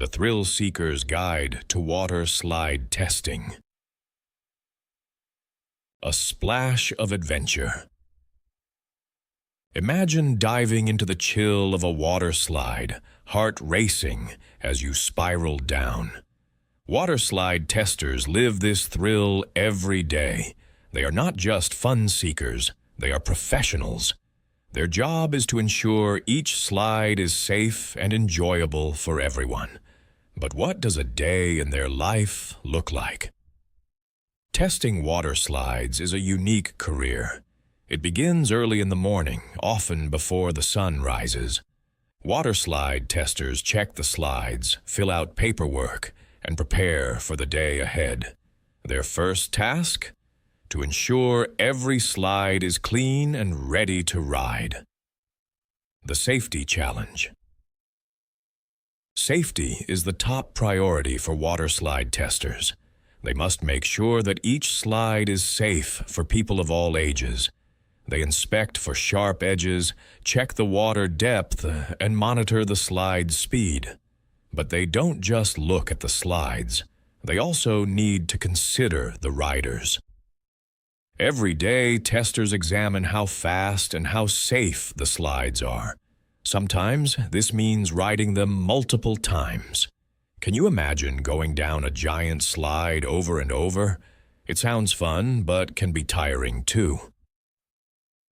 The Thrill Seeker's Guide to Water Slide Testing. A splash of adventure. Imagine diving into the chill of a water slide, heart racing as you spiral down. Water slide testers live this thrill every day. They are not just fun seekers, they are professionals. Their job is to ensure each slide is safe and enjoyable for everyone. But what does a day in their life look like? Testing water slides is a unique career. It begins early in the morning, often before the sun rises. Water slide testers check the slides, fill out paperwork, and prepare for the day ahead. Their first task? To ensure every slide is clean and ready to ride. The Safety Challenge. Safety is the top priority for water slide testers. They must make sure that each slide is safe for people of all ages. They inspect for sharp edges, check the water depth, and monitor the slide's speed. But they don't just look at the slides. They also need to consider the riders. Every day, testers examine how fast and how safe the slides are. Sometimes this means riding them multiple times. Can you imagine going down a giant slide over and over? It sounds fun, but can be tiring too.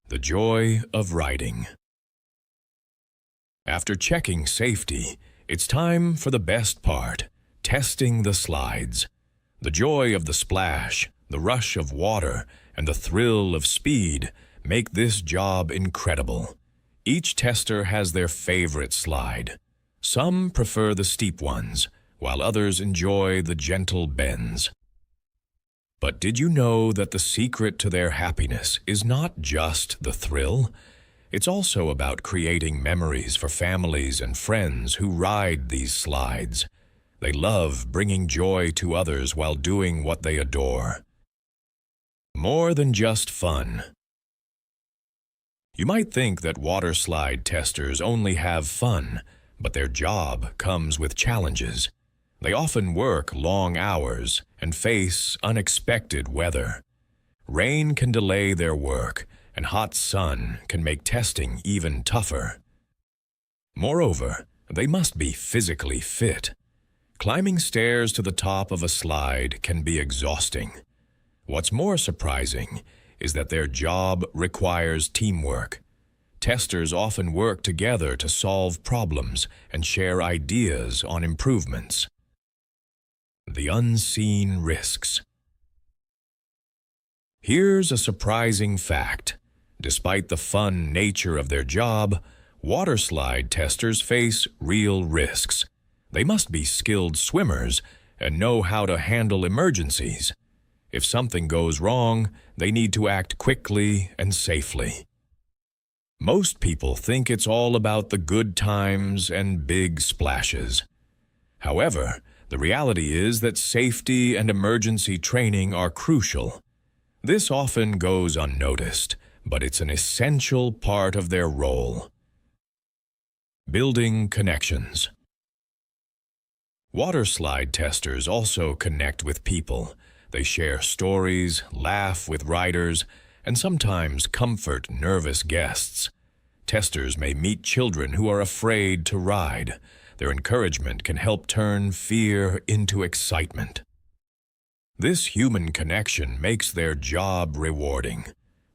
The joy of riding. After checking safety, it's time for the best part, testing the slides. The joy of the splash, the rush of water, and the thrill of speed make this job incredible. Each tester has their favorite slide. Some prefer the steep ones, while others enjoy the gentle bends. But did you know that the secret to their happiness is not just the thrill? It's also about creating memories for families and friends who ride these slides. They love bringing joy to others while doing what they adore. More than just fun. You might think that water slide testers only have fun, but their job comes with challenges. They often work long hours and face unexpected weather. Rain can delay their work, and hot sun can make testing even tougher. Moreover, they must be physically fit. Climbing stairs to the top of a slide can be exhausting. What's more surprising is that their job requires teamwork. Testers often work together to solve problems and share ideas on improvements. The unseen risks. Here's a surprising fact. Despite the fun nature of their job, water slide testers face real risks. They must be skilled swimmers and know how to handle emergencies. If something goes wrong, they need to act quickly and safely. Most people think it's all about the good times and big splashes. However, the reality is that safety and emergency training are crucial. This often goes unnoticed, but it's an essential part of their role. Building connections. Water slide testers also connect with people. They share stories, laugh with riders, and sometimes comfort nervous guests. Testers may meet children who are afraid to ride. Their encouragement can help turn fear into excitement. This human connection makes their job rewarding.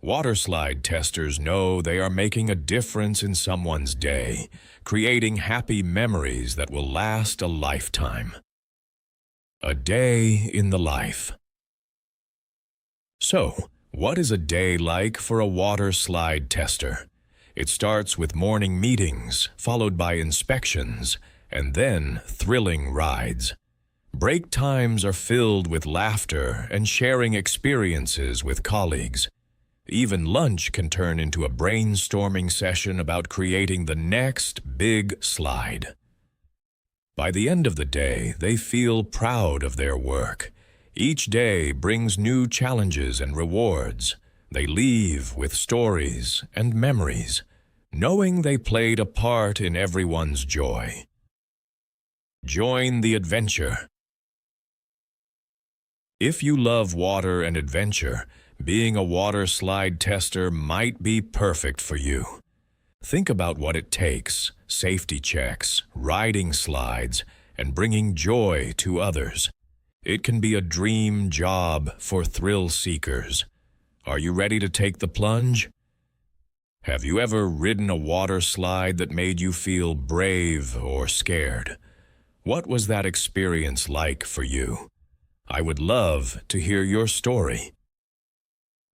Water slide testers know they are making a difference in someone's day, creating happy memories that will last a lifetime. A day in the life. So, what is a day like for a water slide tester? It starts with morning meetings, followed by inspections, and then thrilling rides. Break times are filled with laughter and sharing experiences with colleagues. Even lunch can turn into a brainstorming session about creating the next big slide. By the end of the day, they feel proud of their work. Each day brings new challenges and rewards. They leave with stories and memories, knowing they played a part in everyone's joy. Join the adventure. If you love water and adventure, being a water slide tester might be perfect for you. Think about what it takes: safety checks, riding slides, and bringing joy to others. It can be a dream job for thrill seekers. Are you ready to take the plunge? Have you ever ridden a water slide that made you feel brave or scared? What was that experience like for you? I would love to hear your story.